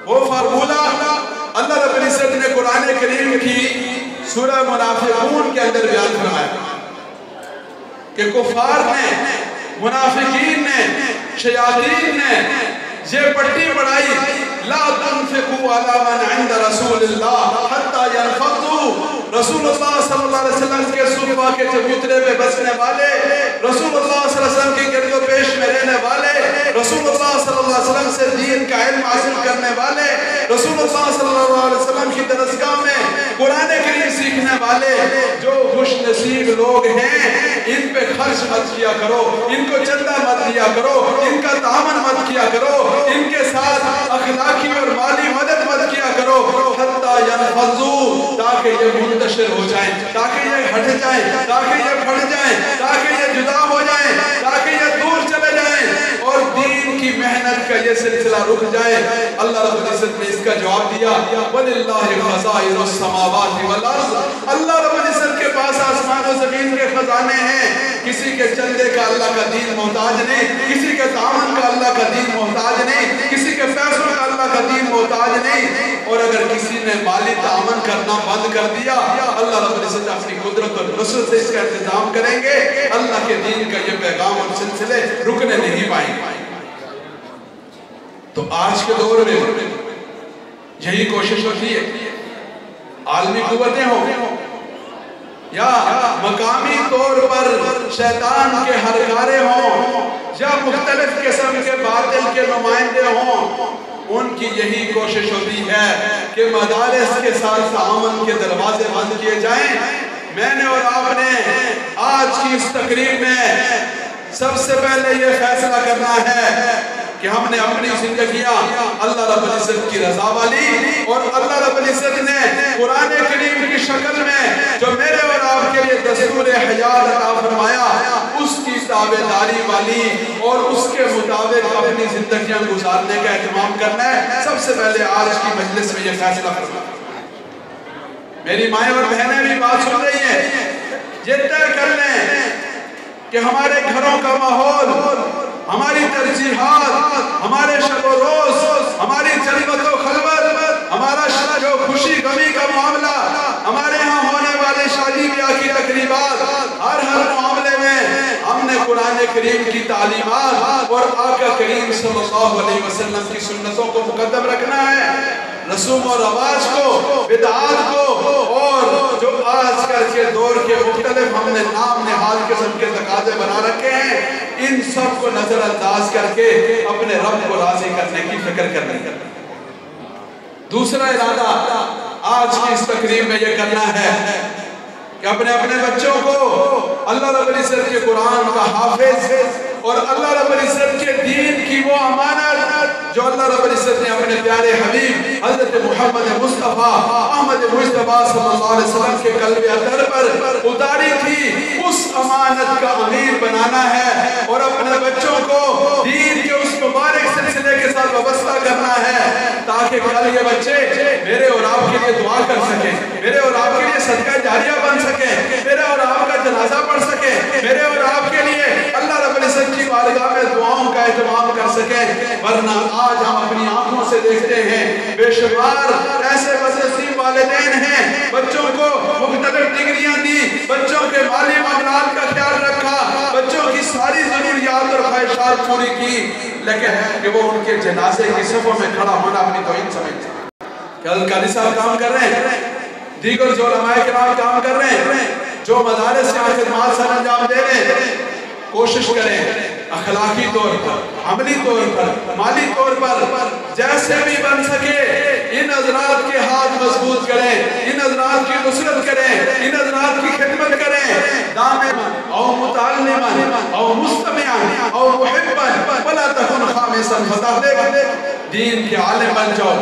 وہ فارمولہ اللہ رب العزت نے قرآن کریم کی سورہ منافقون کے اندر بیان فرمایا کہ کفار نے، منافقین نے، شیاطین نے یہ پٹی بڑھائی، لا تنفقوا علی من عند رسول اللہ حتی ينفضوا، رسول اللہ صلی اللہ علیہ وسلم کے صفحہ کے چبوترے میں بسنے والے، رسول اللہ صلی اللہ علیہ وسلم کی گرد و پیش میں رہنے والے، رسول اللہ صلی اللہ علیہ وسلم سے دین کا علم حاصل کرنے والے، رسول اللہ صلی اللہ علیہ وسلم کی درسگاہ میں قرآن کریم سیکھنے والے جو خوش نصیب لوگ ہیں، ان پہ خرچ مت کیا کرو، ان کو چندہ مت دیا کرو، ان کا تعاون مت کیا کرو، ان کے ساتھ اخلاقی اور مالی مدد مت کیا کرو، حتی ينفضوا، تاکہ یہ منتشر ہو جائیں، تاکہ یہ ہٹ جائیں، تاکہ یہ پھٹ جائیں، تاکہ یہ جدا ہو جائیں، تاکہ یہ دور چلے جائیں اور دین کی محنت کا یہ سلسلہ رک جائے۔ اللہ رب العزت نے اس کا جواب دیا، وَلِلَّهِ خَزَائِنُ السَّمَاوَاتِ وَالْأَرْضِ، اللہ رب العزت کے پاس آسمان و زمین کے خزانے ہیں، کسی کے چندے کا اللہ کا دین محتاج نہیں، کسی کے تعاون کا اللہ کا دین محتاج نہیں، کسی کے پیسوں کا اللہ کا دین محتاج نہیں، اور اگر کسی نے مالی تعاون کرنا بند کر دیا، اللہ رب العزت اپنی قدرت اور نصرت سے اس کا انتظام کریں گے، اللہ کے دین کا یہ پیغام اور سلسلے رکنے نہیں پائیں گے۔ تو آج کے دور میں یہی کوشش ہوتی ہے، عالمی قوتیں ہوں یا مقامی طور پر شیطان کے ہرکارے ہوں یا مختلف قسم کے باطل کے نمائندے ہوں، ان کی یہی کوشش ہوتی ہے کہ مدارس کے ساتھ تعاون کے دروازے بند کیے جائیں۔ میں نے اور آپ نے آج کی اس تقریب میں سب سے پہلے یہ فیصلہ کرنا ہے کہ ہم نے اپنی زندگیاں اللہ رب العزت کی رضا والی، اور اللہ رب العزت نے قرآن کریم کی شکل میں جو میرے اور آپ کے لیے دستور حیات عطا فرمایا، اس کی تابعداری والی اور اس کے مطابق اپنی زندگیاں گزارنے کا اہتمام کرنا ہے۔ سب سے پہلے آج کی مجلس میں یہ فیصلہ کرنا، میری مائیں اور بہنیں بھی بات سن رہی ہیں، یہ طے کر لیں کہ ہمارے گھروں کا ماحول، ہماری ترجیحات، ہمارے شب و روز، ہماری جلوت و خلوت، ہمارا جو خوشی غمی کا معاملہ، ہمارے ہاں ہونے والے شادی بیاہ کی تقریبات، ہر معاملے میں ہم نے قرآن کریم کی تعلیمات اور آقا کریم صلی اللہ علیہ وسلم کی سنتوں کو مقدم رکھنا ہے۔ رسوم و رواج کو، بدعات کو، اور جو آج کل کے دور کے مختلف ہم نے نام نہاد قسم کے تقاضے بنا رکھے ہیں، ان سب کو نظر انداز کر کے اپنے رب کو راضی کرنے کی فکر کرنے کا۔ دوسرا ارادہ آج کی اس تقریب میں یہ کرنا ہے کہ اپنے بچوں کو اللہ رب العزت کے قرآن کا حافظ اور اللہ رب العزت کے دین کی وہ امانت جو اللہ رب العزت نے اپنے پیارے حبیب حضرت محمد مصطفیٰ احمد مجتبیٰ صلی اللہ علیہ وسلم کے قلب اطہر پر اتاری تھی، اس امانت کا امیر بنانا ہے اور اپنے بچوں کو دین کے اس مبارک سلسلے کے ساتھ وابستہ کرنا ہے، تاکہ کل یہ بچے میرے اور آپ کے لیے دعا کر سکیں، میرے اور آپ کے لیے صدقہ جاریہ بن سکیں، میرے اور آپ کا جنازہ پڑھ سکیں، میرے اور آپ کے لیے اللہ رب العزت کی بارگاہ میں دعاؤں کا اہتمام کر سکیں۔ ورنہ آج ہم اپنی آنکھوں سے دیکھتے ہیں بے شمار ایسے بدنصیب والدین ہیں، بچوں کو مختلف ڈگریاں دی، بچوں کے مالی معاملات کا خیال رکھا، بچوں کی ساری ضروریات اور خواہشات پوری کی، لیکن کہ وہ ان کے جنازے کی صفوں میں کھڑا ہونا اپنی توہین سمجھتے ہیں۔ کیا قاری صاحب کام کر رہے ہیں، دیگر جو علماء کرام کام کر رہے ہیں، جو مدارس یہاں خدمات سر انجام دے رہے ہیں، کوشش کریں اخلاقی طور پر، عملی طور پر، مالی طور پر جیسے بھی بن سکے ان حضرات کے ہاتھ مضبوط کریں، ان حضرات کی نصرت کریں، ان حضرات کی خدمت کریں، دامن او متعلما او مستمعا او محبا ولا تكن خامسا فتحلق، دین کے عالم بن جاؤ،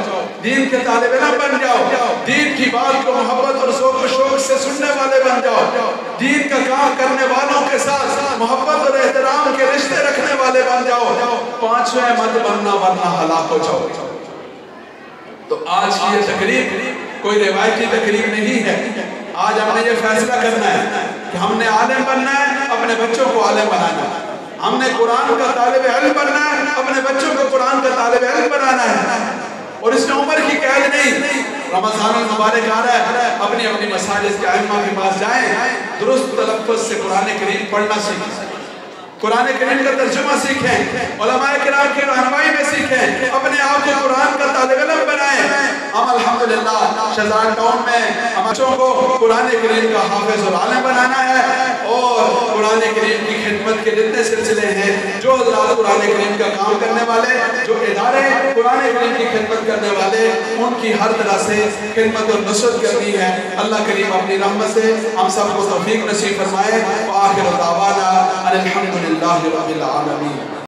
دین کے طالب علم بن جاؤ، دین کی بات کو محبت اور ذوق و شوق سے سننے والے بن جاؤ، دین کا کام کرنے والوں کے ساتھ محبت اور احترام کے رشتے رکھنے والے بن جاؤ، پانچویں مت بننا ورنہ ہلاک ہو جاؤ۔ تو آج کی یہ تقریب کوئی روایتی تقریب نہیں ہے، آج ہم نے یہ فیصلہ کرنا ہے کہ ہم نے عالم بننا ہے، اپنے بچوں کو عالم بنانا ہے۔ ہم نے قرآن کا طالب علم بننا ہے، اپنے بچوں کو قرآن کا طالب علم بنانا ہے، اور اس میں عمر کی قید نہیں۔ رمضان المبارک آ رہا ہے، اپنی اپنی مساجد کے ائمہ کے پاس جائیں، درست تلفظ سے قرآن کریم پڑھنا سیکھیں، قرآن کریم کا ترجمہ سیکھیں، علماء کرام کی رہنمائی میں سیکھیں، اپنے آپ کو قرآن کا طالب علم بنائیں۔ ہم الحمدللہ شہزاد ٹاؤن میں ہم بچوں کو قرآن کریم کا حافظ اور عالم بنانا ہے، اور قرآن کریم کی خدمت کے جتنے سلسلے ہیں، جو حضرات قرآن کریم کا کام کرنے والے، جو ادارے قرآن کریم کی خدمت کرنے والے، ان کی ہر طرح سے خدمت اور نصرت کرنی ہے۔ اللہ کریم اپنی رحمت سے ہم سب کو توفیق نصیب فرمائے۔ وآخر دعوانا ان الحمدللہ رب العالمین۔